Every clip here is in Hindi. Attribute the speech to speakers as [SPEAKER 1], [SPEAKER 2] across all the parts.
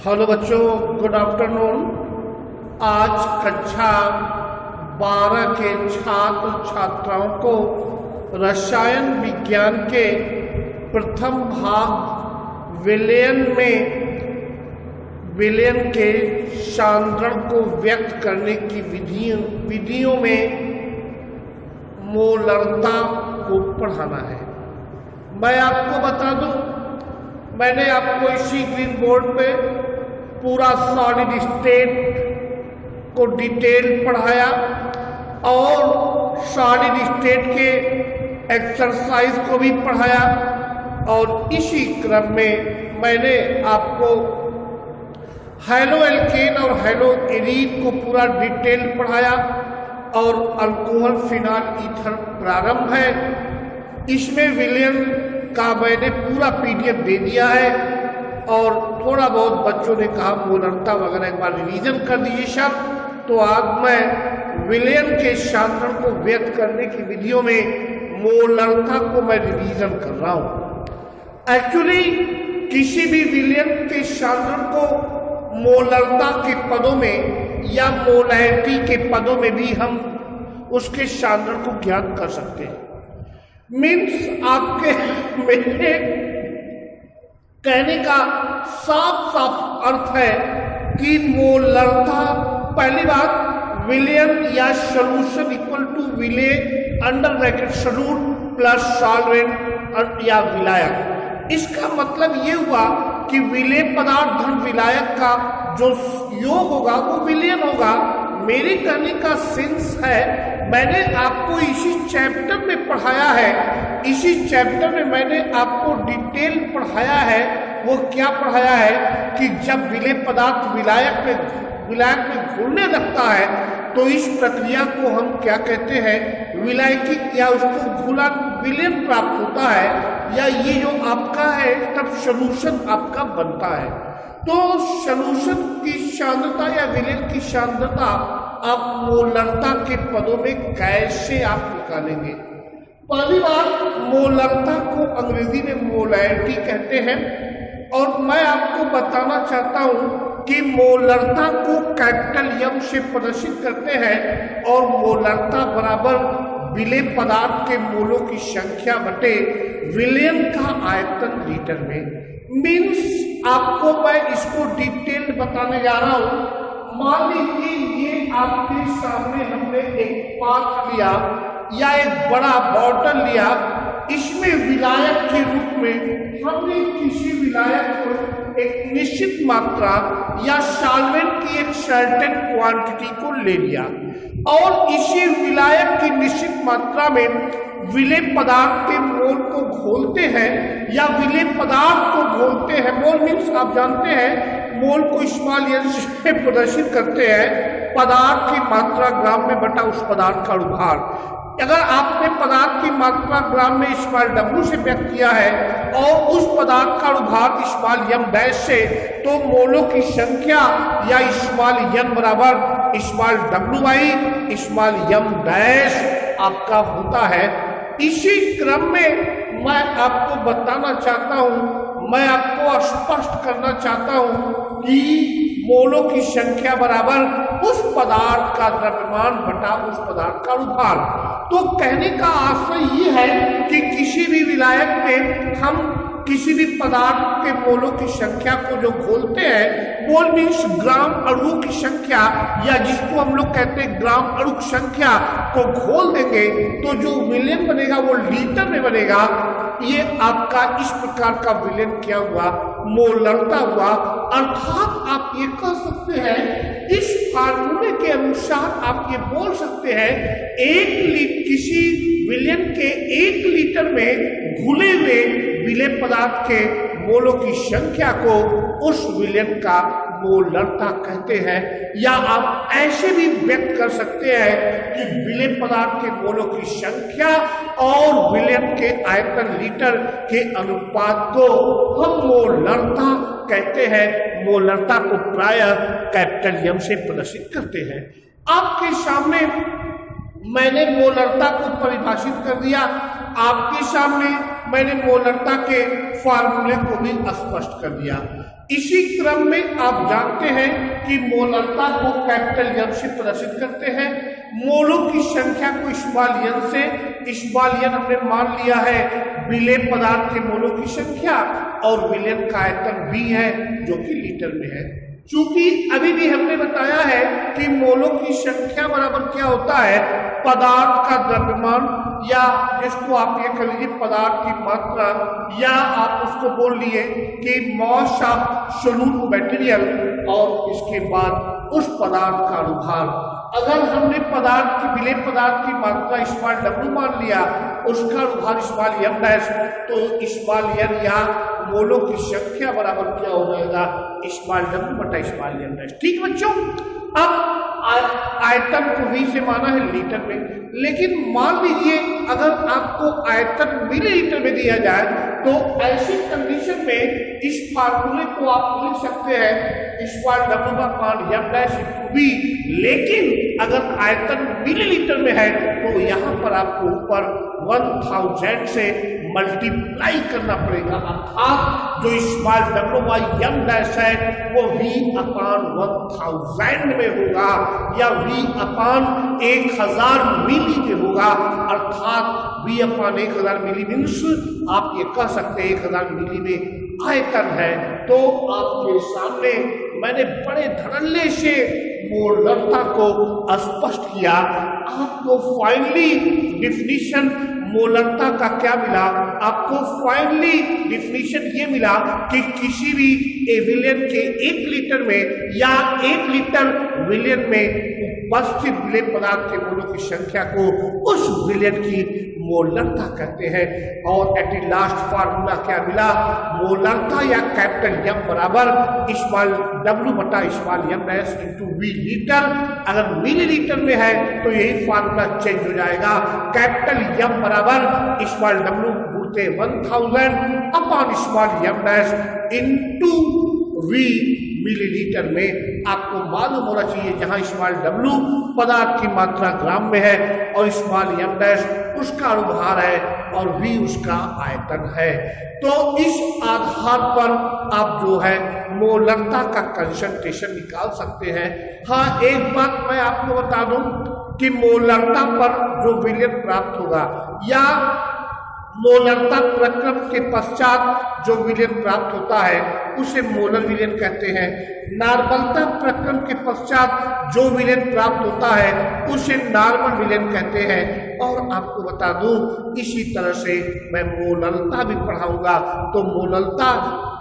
[SPEAKER 1] हेलो बच्चों, गुड आफ्टरनून। आज कक्षा 12 के छात्र छात्राओं को रसायन विज्ञान के प्रथम भाग विलयन के सांद्रण को व्यक्त करने की विधियों में मोलरता को पढ़ाना है। मैं आपको बता दूं, मैंने आपको इसी ग्रीन बोर्ड पे पूरा सॉलिड स्टेट को डिटेल पढ़ाया और सॉलिड स्टेट के एक्सरसाइज को भी पढ़ाया और इसी क्रम में मैंने आपको हैलो एल्केन और हैलो एरीन को पूरा डिटेल पढ़ाया और अल्कोहल फिनाल ईथर प्रारंभ है। इसमें विलयन का मैंने पूरा पीडीएफ दे दिया है और थोड़ा बहुत बच्चों ने कहा मोलरता वगैरह एक बार रिवीजन कर दीजिए सब। तो आज मैं विलयन के सांद्रण को व्यक्त करने की विधियों में मोलरता को मैं रिवीजन कर रहा हूं। एक्चुअली किसी भी विलयन के सांद्रण को मोलरता के पदों में या मोलैरिटी के पदों में भी हम उसके सांद्रण को ज्ञात कर सकते हैं। मीन्स आपके मेरे कहने का साफ साफ अर्थ है कि मोलरता, पहली बात विलयन या सॉल्यूशन इक्वल टू विलेय under bracket solute plus solvent या विलायक। इसका मतलब ये हुआ कि विलेय पदार्थ धन विलायक का जो योग होगा वो विलयन होगा। मेरे कहने का सेंस है, मैंने आपको इसी चैप्टर में पढ़ाया है, इसी चैप्टर में मैंने आपको डिटेल पढ़ाया है। वो क्या पढ़ाया है कि जब विलेय पदार्थ विलायक में घुलने लगता है तो इस प्रक्रिया को हम क्या कहते हैं, विलायकी, या उसको घुला विलयन प्राप्त होता है, या ये जो आपका है तब सॉल्यूशन आपका बनता है। तो सॉल्यूशन की सांद्रता या विलयन की सांद्रता आप मोलरता के पदों में कैसे आप निकालेंगे? पहली बात, मोलरता को अंग्रेजी में मोलैरिटी कहते हैं और मैं आपको बताना चाहता हूं कि मोलरता को कैपिटल एम से प्रदर्शित करते हैं और मोलरता बराबर विलेय पदार्थ के मोलों की संख्या बटे विलयन का आयतन लीटर में। मीन्स आपको मैं इसको डिटेल बताने जा रहा हूं। मान लीजिए ये आपके सामने हमने एक पात्र लिया या एक बड़ा बॉटल लिया, इसमें विलायक के रूप में हमने किसी विलायक को एक निश्चित मात्रा या सॉल्वेंट की एक सर्टेन क्वांटिटी को ले लिया और इसी विलायक की निश्चित मात्रा में विलेय पदार्थ के मोल को घोलते हैं या विलेय पदार्थ को घोलते हैं। मोल मीन्स आप जानते हैं, मोल को स्मॉल एन से प्रदर्शित करते हैं पदार्थ की मात्रा ग्राम में बटा उस पदार्थ का अणुभार। अगर आपने पदार्थ की मात्रा ग्राम में स्मॉल डब्ल्यू से व्यक्त किया है और उस पदार्थ का अणुभार स्मॉल एम डैश से, तो मोलों की संख्या या स्मॉल एन बराबर small W by small M dash आपका होता है। इसी क्रम में मैं आपको बताना चाहता हूं, मैं आपको स्पष्ट करना चाहता हूं कि मोलों की संख्या बराबर उस पदार्थ का द्रव्यमान बटा उस पदार्थ का अणुभार। तो कहने का आशय ये है कि किसी भी विलायक में हम किसी भी पदार्थ के मोलों की संख्या को जो घोलते हैं, मोल मीन्स ग्राम अणुओं की संख्या, या जिसको हम लोग कहते हैं ग्राम अणु संख्या को घोल देंगे तो जो विलयन बनेगा वो लीटर में बनेगा। ये आपका इस प्रकार का विलयन क्या हुआ, मोलरता हुआ। अर्थात आप ये कह सकते हैं, इस फार्मूले के अनुसार आप ये बोल सकते हैं, किसी विलयन के 1 लीटर में घुले हुए विलेय पदार्थ के मोलों की संख्या को उस विलयन का मोलरता कहते हैं। या आप ऐसे भी व्यक्त कर सकते हैं कि विलेय पदार्थ के मोलों की संख्या और विलयन के आयतन लीटर के अनुपात को हम मोलरता कहते हैं। मोलरता को प्रायः कैपिटल एम से प्रदर्शित करते हैं। आपके सामने मैंने मोलरता को परिभाषित कर दिया, आपके सामने मैंने मोलरता के फार्मूले को भी स्पष्ट कर दिया। इसी क्रम में आप जानते हैं कि मोलरता को कैपिटल एम से प्रदर्शित करते हैं। मोलों की संख्या को स्मॉल एन से, स्मॉल एन हमने मान लिया है विलेय पदार्थ के मोलों की संख्या, और विलयन का आयतन V है जो कि लीटर में है। चूंकि अभी भी हमने बताया है कि मोलों की संख्या बराबर क्या होता है, पदार्थ का द्रव्यमान, या जिसको आप ये कह लीजिए पदार्थ की मात्रा, या आप उसको बोल लिए कि मॉस ऑफ सोल्यूट मटेरियल, और इसके बाद उस पदार्थ का अनुभार। अगर हमने पदार्थ की विलेय पदार्थ की मात्रा स्मॉल w मान लिया, उसका अनुभार स्मॉल m डैश, तो स्मॉल n या मोलों की संख्या बराबर क्या हो जाएगा, स्मॉल w बटा स्मॉल m डैश। ठीक बच्चों, अब आयतन को V से माना है लीटर में, लेकिन मान लीजिए अगर आपको आयतन मिलीलीटर में दिया जाए तो ऐसी कंडीशन में इस फार्मूले को आप लिख सकते हैं स्मॉल w का मान m डैश इंटू V, लेकिन अगर आयतन मिलीलीटर में है तो यहाँ पर आपको ऊपर 1000 से मल्टीप्लाई करना पड़ेगा, अर्थात जो small w by m dash है वो V अपान 1000 में होगा, या V अपान 1000 मिली में होगा, अर्थात V अपान 1000 मिली मीन्स आप ये कह सकते हैं 1000 मिली में आयतन है। तो आपके सामने मैंने बड़े धड़ल्ले से मोलरता को स्पष्ट किया। आपको फाइनली डिफिनीशन मोलरता का क्या मिला, आपको फाइनली डिफिनीशन ये मिला कि किसी भी विलयन के 1 लीटर में या 1 लीटर विलयन में उपस्थित विलेय पदार्थ के मोलों की संख्या को उस विलयन की मोलरता कहते हैं। और एट लास्ट फार्मूला क्या मिला, मोलरता या कैपिटल एम बराबर स्मॉल w बटा small M dash into V litre. अगर मिलीलीटर में है तो यही फार्मूला चेंज हो जाएगा, कैपिटल एम बराबर स्मॉल w गुणित 1000 upon small M dash into V millilitre में। आपको मालूम होना चाहिए जहां स्मॉल w पदार्थ की मात्रा ग्राम में है और स्मॉल m डैश उसका अनुभार है और V उसका आयतन है। तो इस आधार पर आप जो है मोलरता का कंसंट्रेशन निकाल सकते हैं। हाँ, एक बात मैं आपको बता दूं कि मोलरता पर जो विलयन प्राप्त होगा या मोलरता प्रक्रम के पश्चात जो विलयन प्राप्त होता है उसे मोलर विलयन कहते हैं। नॉर्मलता प्रक्रम के पश्चात जो विलयन प्राप्त होता है उसे नॉर्मल विलयन कहते हैं। और आपको बता दूं इसी तरह से मैं मोलरता भी पढ़ाऊंगा, तो मोलरता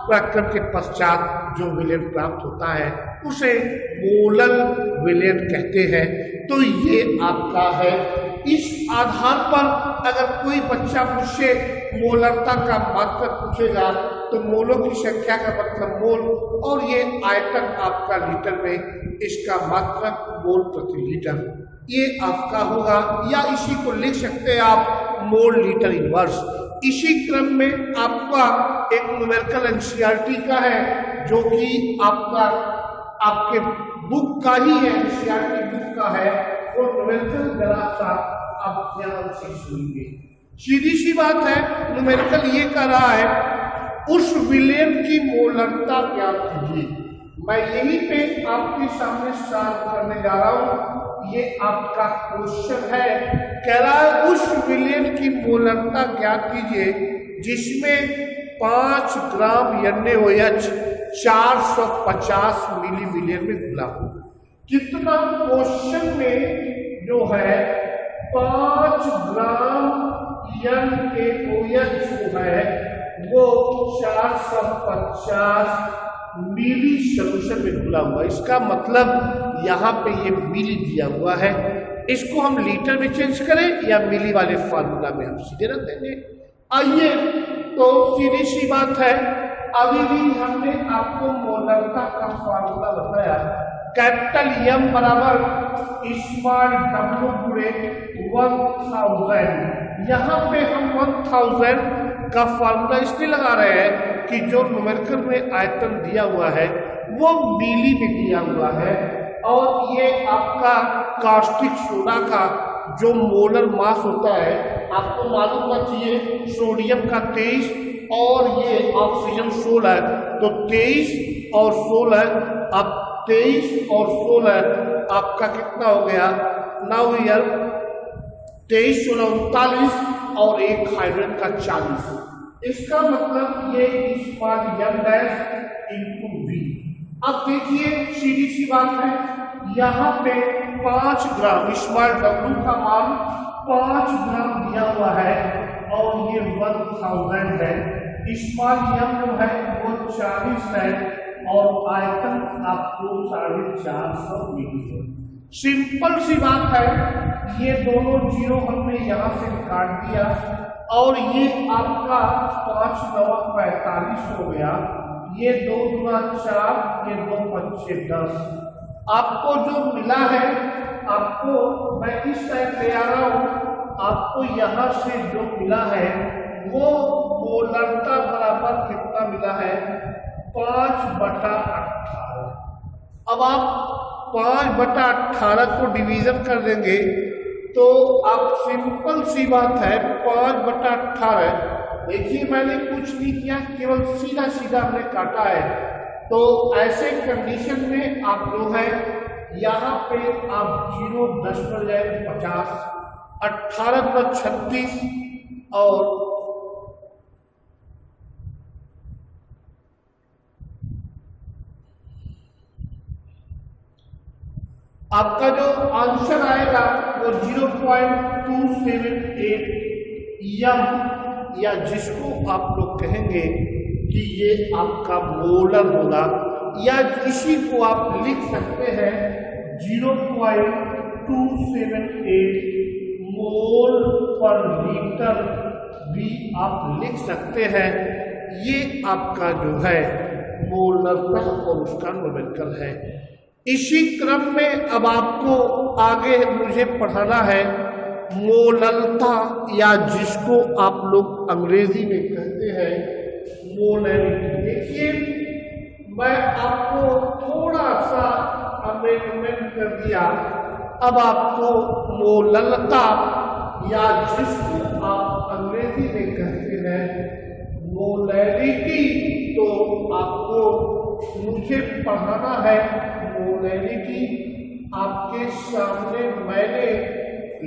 [SPEAKER 1] प्रक्रम के पश्चात जो विलयन प्राप्त होता है उसे मोलर विलयन कहते हैं। तो ये आपका है। इस आधार पर अगर कोई बच्चा मुझसे मोलरता का मात्रक पूछेगा तो मोलों की संख्या का मतलब मोल, और ये आयतन आपका लीटर में, इसका मात्रक मोल प्रति लीटर, ये आपका होगा। या इसी को लिख सकते हैं आप मोल लीटर इनवर्स। इसी क्रम में आपका एक न्यूमेरिकल एनसीईआरटी का है जो कि आपका आपके बुक का ही है, एनसीईआरटी बुक का है, वो न्यूमेरिकल जरा सा आप ध्यान से सुनिए। सीधी सी बात है, न्यूमेरिकल ये कर रहा है उस विलयन की मोलरता क्या कीजिए। मैं यहीं पे आपके सामने सॉल्व करने जा रहा हूं। ये आपका क्वेश्चन है, कह रहा है उस विलयन की मोलरता ज्ञात कीजिए जिसमें 5 ग्राम NaOH 450 मिली विलयन में घुला हो। कितना क्वेश्चन में जो है 5 ग्राम NaOH जो है वो 450 मिली सोल्यूशन में घुला हुआ। इसका मतलब यहाँ पे ये मिली दिया हुआ है, इसको हम लीटर में चेंज करें या मिली वाले फार्मूला में हम सीधे रख देंगे। आइए, तो सीधी सी बात है, अभी भी हमने आपको मोलरता का फार्मूला बताया, कैपिटल M बराबर स्मॉल w गुणे 1000। यहाँ पे हम 1000 का फार्मूला इसलिए लगा रहे हैं कि जो न्यूमेरिकल में आयतन दिया हुआ है वो मिली में दिया हुआ है, और ये आपका कास्टिक सोडा का जो मोलर मास होता है आपको मालूम होना चाहिए, सोडियम का 23 और ये ऑक्सीजन 16, तो 23 और 16, अब 23 और 16 आपका कितना हो गया? 9 ईयर, 23 16 39 और एक हाइड्रोजन का 40। इसका मतलब ये small m dash into v। अब देखिए सीधी सी बात है, यहाँ पे 5 ग्राम स्मॉल w का मान 5 ग्राम दिया हुआ है और ये 1000 है। स्मॉल m जो है वो 40 है और आयतन आपको 450 मीटर। सिंपल सी बात है, ये दोनों जीरो हमने यहाँ से काट दिया और ये आपका 5 9 45 हो गया। ये 2 गुना 4, ये 2 5 10। आपको जो मिला है, आपको मैं इस साइड ले आ रहा हूँ, आपको यहाँ से जो मिला है वो मोलरता बराबर कितना मिला है? 5/18। अब आप 5/18 को डिवीजन कर देंगे तो आप सिंपल सी बात है 5/18। देखिए मैंने कुछ नहीं किया, केवल सीधा सीधा हमने काटा है। तो ऐसे कंडीशन में आप जो है यहाँ पे आप 0.50, 18/36 और आपका जो आंसर आएगा वो 0.278 m, या जिसको आप लोग कहेंगे कि ये आपका मोलर होगा, या इसी को आप लिख सकते हैं 0.278 मोल पर लीटर भी आप लिख सकते हैं। ये आपका जो है मोलरता और उसका नोमेनक्लेचर है। इसी क्रम में अब आपको आगे मुझे पढ़ाना है मोलरता, या जिसको आप लोग अंग्रेजी में कहते हैं मोलैरिटी। देखिए मैं आपको थोड़ा सा अमेंडमेंट कर दिया। अब आपको मोलरता, या जिसको आप अंग्रेजी में कहते हैं मोलैरिटी, तो आपको मुझे पढ़ाना है मोलैरिटी। आपके सामने मैंने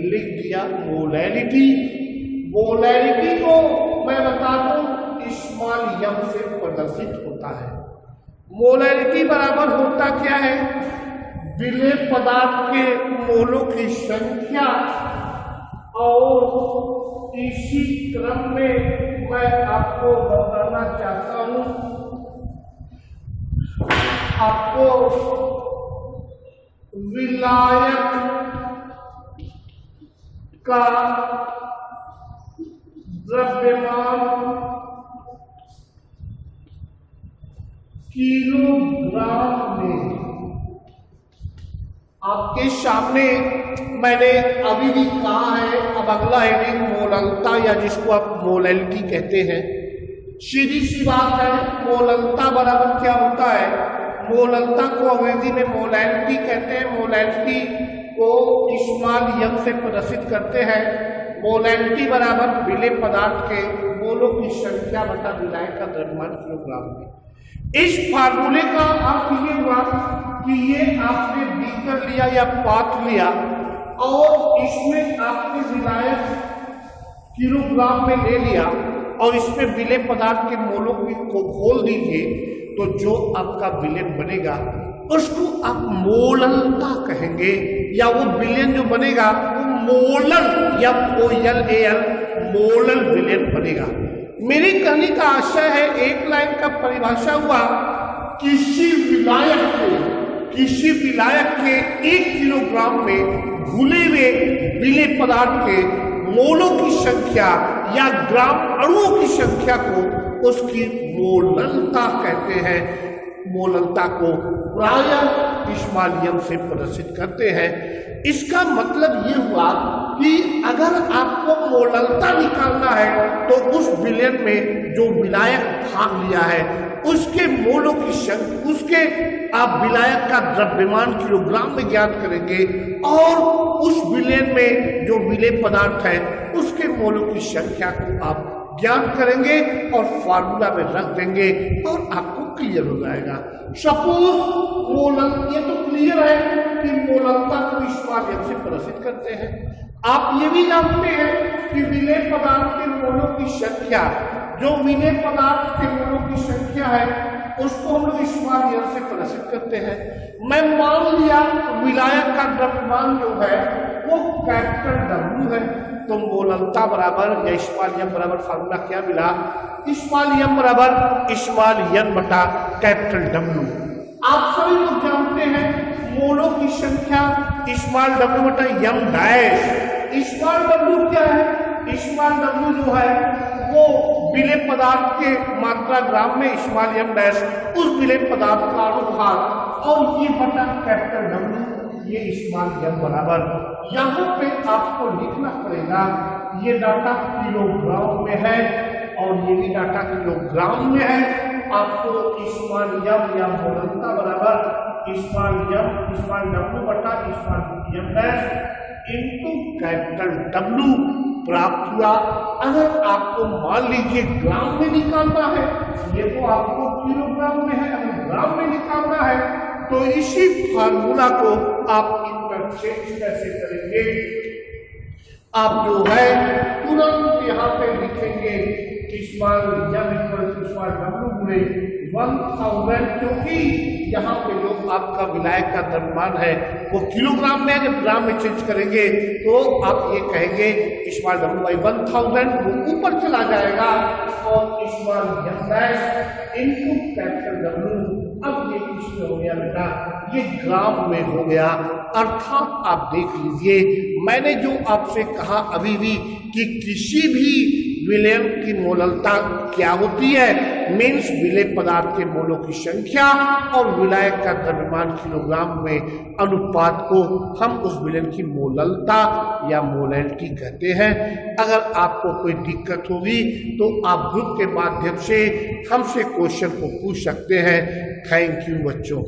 [SPEAKER 1] लिख दिया मोलैरिटी। मोलैरिटी को मैं बता दूं स्मॉल m से प्रदर्शित होता है। मोलैरिटी बराबर होता क्या है? विलेय पदार्थ के मोलों की संख्या। और इसी क्रम में मैं आपको बताना चाहता हूं, आपको विलायक का द्रव्यमान किलोग्राम में। आपके सामने मैंने अभी भी कहा है, अब अगला हेडिंग मोलरता, या जिसको आप मोलैरिटी कहते हैं। सीधी सी बात है, मोलरता बराबर क्या होता है? मोलरता को अंग्रेजी में मोलैरिटी कहते हैं। मोलैरिटी को स्मॉल m से प्रदर्शित करते हैं। मोलैरिटी बराबर विलेय पदार्थ के मोलों की संख्या बटा विलायक का द्रव्यमान किलोग्राम में। इस फार्मूले का अर्थ ये हुआ कि ये आपने बीकर लिया या पात्र लिया और इसमें आपने विलायक किलोग्राम में ले लिया और इसमें विलेय पदार्थ के मोलों को घोल दीजिए, तो जो आपका विलेय बनेगा उसको आप मोलरता कहेंगे, या वो विलेय जो बनेगा वो मोलर या MOLAL मोलर विलेय बनेगा। मेरे कहने का आशय है, एक लाइन का परिभाषा हुआ, किसी विलायक के 1 किलोग्राम में घुले हुए विलेय पदार्थ के मोलों की संख्या या ग्राम अणुओं की संख्या को उसकी मोलरता कहते हैं। मोलरता को प्रायः स्मॉल m से प्रदर्शित करते हैं। इसका मतलब ये हुआ कि अगर आपको मोलरता निकालना है तो उस विलेय में जो विलायक भाग लिया है उसके मोलों की संख्या, उसके आप विलायक का द्रव्यमान किलोग्राम में ज्ञात करेंगे और उस विलेय में जो विलेय पदार्थ है उसके मोलों की संख्या को आप ज्ञात करेंगे और फार्मूला में रख देंगे और आपको क्लियर हो जाएगा। सपोज मोलक, ये तो क्लियर है कि मोलकता को इस्माल यम से प्रदर्शित करते हैं। आप ये भी जानते हैं कि विलेय पदार्थ के मोलों की संख्या, जो विलेय पदार्थ के मोलों की संख्या है उसको हम लोग इस्माल यम से प्रदर्शित करते हैं। मैं मान लिया विलायक का द्रव्यमान जो है वो कैपिटल W है, तो मोलकता बराबर या इस्माल यम बराबर फार्मूला क्या मिला, इस्माल यम बराबर इस्माल यम बटा कैपिटल W। आप सभी लोग जानते हैं मोलों की संख्या इस्माल W बटा यम डैश। इस्माल W क्या है, इस्माल W जो है वो विलेय पदार्थ के मात्रा ग्राम में इस्माल यम डैश उस विलेय पदार्थ का अनुभाग, और ये बटा कैपिटल W, ये इस्माल यम बराबर। यहाँ पे आपको लिखना पड़ेगा, ये डाटा किलोग्राम में है और ये भी डाटा किलोग्राम में है। आपको इस्माल यम या मोलकता बराबर इस्माल W बटा इस्माल यम डैश इनटू कैपिटल W प्राप्त हुआ। अगर आपको मान लीजिए ग्राम में निकालना है, ये तो आपको किलोग्राम में है, अगर ग्राम में निकालना है तो इसी फार्मूला को आप इंटरचेंज कैसे करेंगे, आप जो है तुरंत यहाँ पे लिखेंगे इस्माल यम इस्माल W गुणे 1000, क्योंकि यहाँ पे जो आपका विलायक का द्रव्यमान है वो किलोग्राम में है। जब ग्राम में चेंज करेंगे तो आप ये कहेंगे इस्माल W बाई 1000, वो ऊपर चला जाएगा और इस्माल यम डैश इनटू कैपिटल W। अब ये किसमें हो गया बेटा, ये ग्राम में हो गया। अर्थात आप देख लीजिए, मैंने जो आपसे कहा अभी भी कि किसी भी विलयन की मोललता क्या होती है, मीन्स विलेय पदार्थ के मोलों की संख्या और विलायक का द्रव्यमान किलोग्राम में अनुपात को हम उस विलयन की मोललता या मोलैलिटी कहते हैं। अगर आपको कोई दिक्कत होगी तो आप ग्रुप के माध्यम से हमसे क्वेश्चन को पूछ सकते हैं। थैंक यू बच्चों।